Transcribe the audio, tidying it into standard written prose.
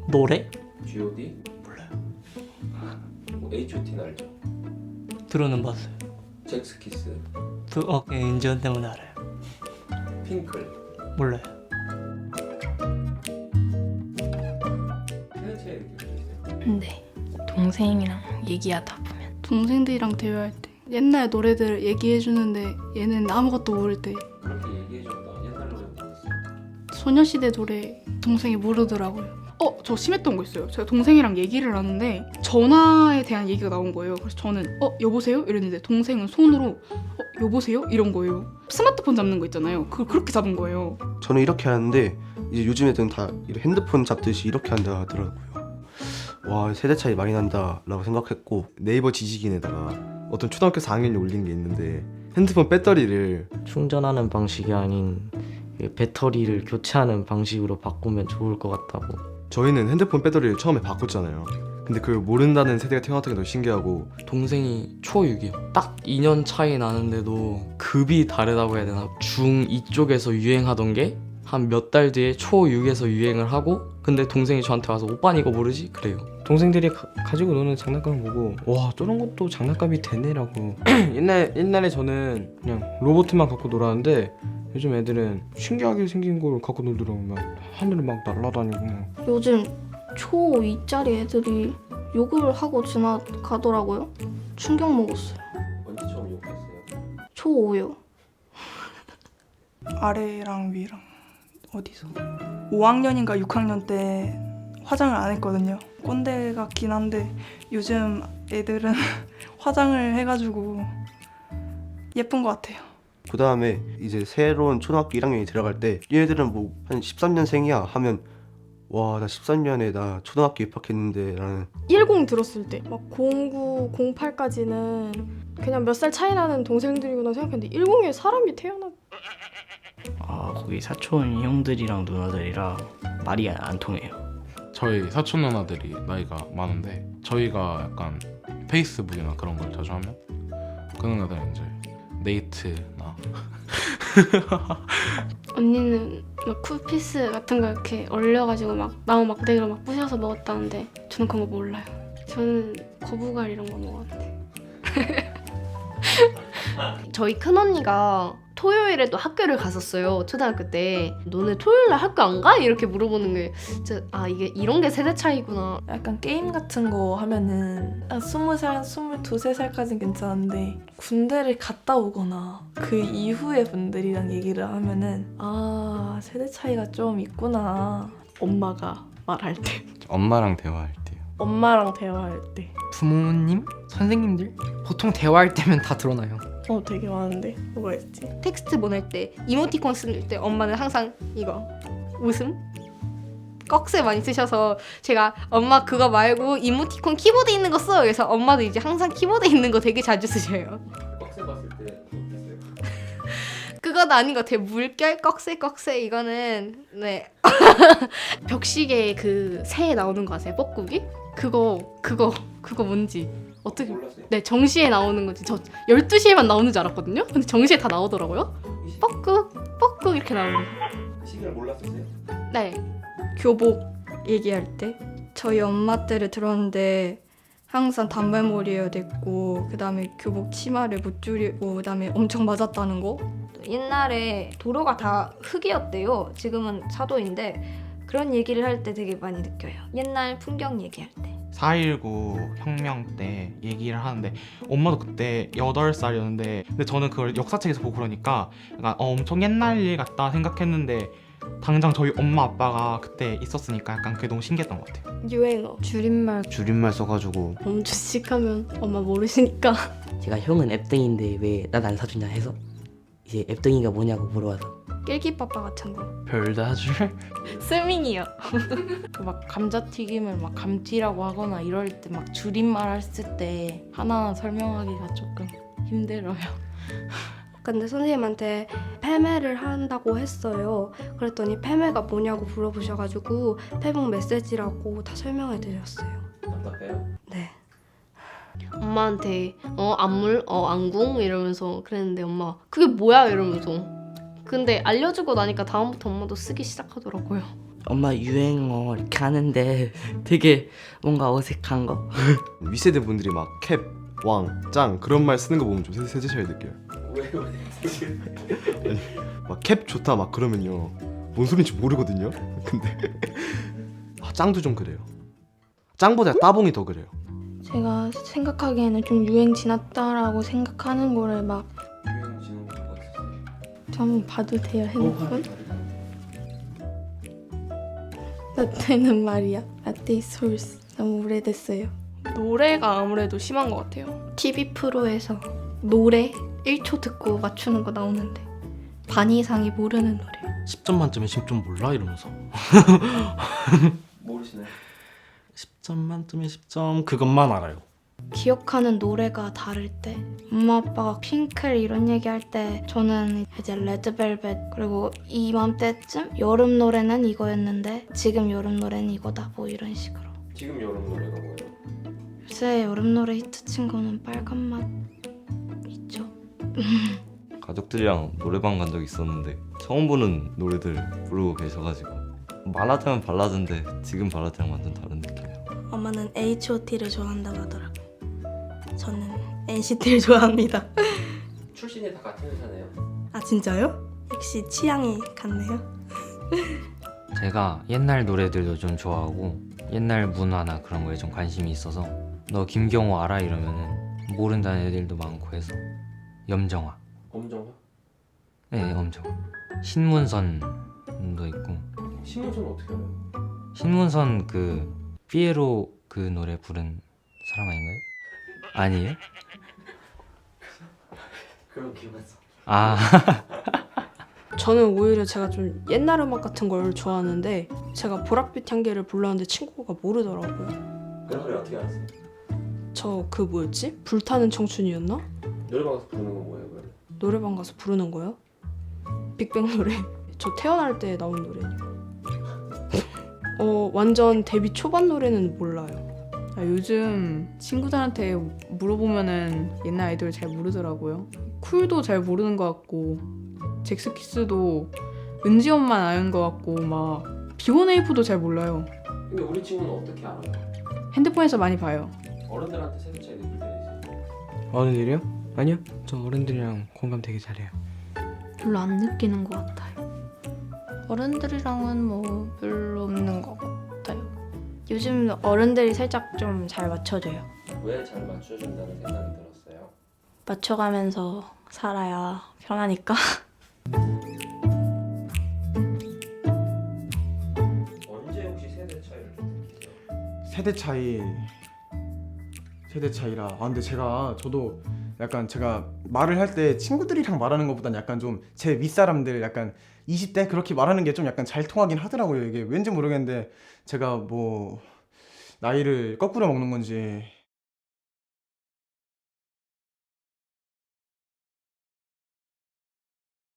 노래? G.O.D? 몰라요. 뭐 H.O.T는 알죠? 들어는 봤어요. 잭스키스, 인지원 때문에 알아요. 핑클. 몰라요. 세대 차이 느끼세요? 네. 동생이랑 얘기하다 보면 동생들이랑 대화할 때 옛날 노래들 얘기해주는데 얘는 아무것도 모를 때 그렇게 얘기해준다. 옛날 노래 뭐였어요? 소녀시대 노래 동생이 모르더라고요. 저 심했던 거 있어요. 제가 동생이랑 얘기를 하는데 전화에 대한 얘기가 나온 거예요. 그래서 저는 여보세요? 이랬는데 동생은 손으로 여보세요? 이런 거예요. 스마트폰 잡는 거 있잖아요. 그걸 그렇게 잡은 거예요. 저는 이렇게 하는데 이제 요즘 애들은 다 핸드폰 잡듯이 이렇게 한다 하더라고요. 와, 세대 차이 많이 난다 라고 생각했고, 네이버 지식인에다가 어떤 초등학교 4학년이 올린 게 있는데 핸드폰 배터리를 충전하는 방식이 아닌 배터리를 교체하는 방식으로 바꾸면 좋을 것 같다고. 저희는 핸드폰 배터리를 처음에 바꿨잖아요. 근데 그걸 모른다는 세대가 태어났다는 게 더 신기하고, 동생이 초6이요. 딱 2년 차이 나는데도 급이 다르다고 해야 되나? 중2 쪽에서 유행하던 게 한 몇 달 뒤에 초6에서 유행을 하고, 근데 동생이 저한테 와서 오빠는 이거 모르지? 그래요. 동생들이 가지고 노는 장난감을 보고 와, 저런 것도 장난감이 되네라고. 옛날에 저는 그냥 로봇만 갖고 놀았는데 요즘 애들은 신기하게 생긴 걸 갖고 놀더라고. 막 하늘을 막 날아다니고 막. 요즘 초2짜리 애들이 욕을 하고 지나가더라고요. 충격 먹었어요. 언제 처음 욕했어요? 초5요. 아래랑 위랑 어디서 5학년인가 6학년 때 화장을 안 했거든요. 꼰대 같긴 한데 요즘 애들은 화장을 해가지고 예쁜 것 같아요. 그 다음에 이제 새로운 초등학교 1학년이 들어갈 때 얘네들은 뭐 한 13년생이야 하면 와, 나 13년에 나 초등학교 입학했는데 라는 10 들었을 때 막 09, 08까지는 그냥 몇 살 차이 나는 동생들이구나 생각했는데 10에 사람이 태어나. 거기 사촌 형들이랑 누나들이랑 말이 안 통해요. 저희 사촌 누나들이 나이가 많은데 저희가 약간 페이스북이나 그런 걸 자주 하면 그 누나들은 이제 네이트나 언니는 막 쿨피스 같은 거 이렇게 얼려가지고 막 나무 막대기로 막 부셔서 먹었다는데 저는 그런 거 몰라요. 저는 거부갈 이런 거 먹었는데. 저희 큰언니가 토요일에도 학교를 갔었어요. 초등학교 때. 너네 토요일날 학교 안 가? 이렇게 물어보는 게 진짜 이게 이런 게 세대 차이구나. 약간 게임 같은 거 하면은 20살, 22, 3살까지는 괜찮은데 군대를 갔다 오거나 그 이후의 분들이랑 얘기를 하면은 세대 차이가 좀 있구나. 엄마가 말할 때. 엄마랑 대화할 때요. 엄마랑 대화할 때. 부모님? 선생님들? 보통 대화할 때면 다 드러나요. 되게 많은데. 뭐가 있지? 텍스트 보낼 때 이모티콘 쓸 때 엄마는 항상 이거 웃음? 꺽쇠 많이 쓰셔서 제가 엄마 그거 말고 이모티콘 키보드 있는 거 써. 그래서 엄마도 이제 항상 키보드 있는 거 되게 자주 쓰셔요. 꺽쇠 봤을 때 어땠어요? 그건 아닌 것 같아요. 물결 꺽쇠 이거는 네. 벽시계 그 새에 나오는 거 아세요? 뻐꾸기? 그거 뭔지 어떻게 몰랐어요? 네, 정시에 나오는 거지. 저 12시에만 나오는 줄 알았거든요. 근데 정시에 다 나오더라고요. 뻐꾸 이렇게 나오는 거. 시계를 몰랐었어요? 네. 교복 얘기할 때 저희 엄마 때를 들었는데 항상 단발머리여야 됐고 그 다음에 교복 치마를 못 줄이고 그 다음에 엄청 맞았다는 거. 옛날에 도로가 다 흙이었대요. 지금은 차도인데 그런 얘기를 할 때 되게 많이 느껴요. 옛날 풍경 얘기할 때. 4.19 혁명 때 얘기를 하는데 엄마도 그때 8살이었는데 근데 저는 그걸 역사책에서 보고 그러니까 약간 엄청 옛날 일 같다 생각했는데 당장 저희 엄마 아빠가 그때 있었으니까 약간 그게 너무 신기했던 것 같아요. 유행어. 줄임말 써가지고 멈추식하면 엄마 모르시니까. 제가 형은 앱등인데 왜 난 안 사주냐 해서 이제 앱등이가 뭐냐고 물어봐서 낄끼빠빠 같은 거. 별다줄? 스밍이요. 막 감자튀김을 막 감튀라고 하거나 이럴 때 막 줄임말 했을 때 하나하나 설명하기가 조금 힘들어요. 근데 선생님한테 패매를 한다고 했어요. 그랬더니 패매가 뭐냐고 물어보셔가지고 페북 메시지라고 다 설명해드렸어요. 답답해요? 네. 엄마한테 안물? 안궁? 이러면서 그랬는데 엄마 그게 뭐야? 이러면서 근데 알려주고 나니까 다음부터 엄마도 쓰기 시작하더라고요. 엄마 유행어 이렇게 하는데 되게 뭔가 어색한 거? 윗세대 분들이 막 캡, 왕, 짱 그런 말 쓰는 거 보면 좀 세대 차이 느껴요. 왜? 막 캡 좋다 막 그러면요 뭔 소린지 모르거든요. 근데 짱도 좀 그래요. 짱보다 따봉이 더 그래요. 제가 생각하기에는 좀 유행 지났다라고 생각하는 거를 막 유행 지는 거 같았어요. 저 한번 봐도 돼요, 핸드폰? 라떼는 말이야. 라떼 소스 너무 오래됐어요. 노래가 아무래도 심한 것 같아요. TV 프로에서 노래 1초 듣고 맞추는 거 나오는데 반 이상이 모르는 노래. 10점 만점에 10점 몰라 이러면서. 모르시나요? 10점 만점에 10점 그것만 알아요. 기억하는 노래가 다를 때 엄마 아빠가 핑클 이런 얘기할 때 저는 이제 레드벨벳 그리고 이맘때쯤 여름 노래는 이거였는데 지금 여름 노래는 이거다 뭐 이런 식으로. 지금 여름 노래가 뭐예요? 요새 여름 노래 히트친 거는 빨간맛 있죠. 가족들이랑 노래방 간 적 있었는데 처음 보는 노래들 부르고 계셔가지고 발라드면 발라드인데 지금 발라드랑 완전 다른 느낌이에요. 엄마는 H.O.T를 좋아한다고 하더라고요. 저는 NCT를 좋아합니다. 출신이 다 같은 회사네요. 아 진짜요? 역시 취향이 같네요. 제가 옛날 노래들도 좀 좋아하고 옛날 문화나 그런 거에 좀 관심이 있어서 너 김경호 알아? 이러면은 모른다는 애들도 많고 해서 염정아. 엄정화? 네, 엄정화. 신문선도 있고. 신문선 어떻게 알아요? 신문선 그 피에로 그 노래 부른 사람 아닌가요? 아니에요? 그런 기억났어. 아. 저는 오히려 제가 좀 옛날 음악 같은 걸 좋아하는데 제가 보랏빛 향기를 불렀는데 친구가 모르더라고요. 그 노래 어떻게 알았어요? 저 그 뭐였지? 불타는 청춘이었나? 노래방 가서 부르는 건 뭐예요? 그럼? 노래방 가서 부르는 거요? 빅뱅 노래. 저 태어날 때 나온 노래니까. 완전 데뷔 초반 노래는 몰라요. 요즘 친구들한테 물어보면은 옛날 아이돌 잘 모르더라고요. 쿨도 잘 모르는 것 같고 잭스키스도 은지원만 아는 것 같고 막 B1A4도 잘 몰라요. 근데 우리 친구는 어떻게 알아요? 핸드폰에서 많이 봐요. 어른들한테 세대 차이 느낄 때도 있어요. 어른들이요? 아니요. 저 어른들이랑 공감 되게 잘해요. 별로 안 느끼는 것 같아요. 어른들이랑은 뭐 별로 없는 것 같아요. 요즘 어른들이 살짝 좀 잘 맞춰줘요. 왜 잘 맞춰준다는 생각이 들었어요? 맞춰가면서 살아야 편하니까. 언제 혹시 세대 차이를 느끼세요? 세대 차이라. 근데 저도 약간 제가 말을 할 때 친구들이랑 말하는 것보단 약간 좀 제 윗사람들 약간 20대 그렇게 말하는 게 좀 약간 잘 통하긴 하더라고요. 이게 왠지 모르겠는데 제가 뭐 나이를 거꾸로 먹는 건지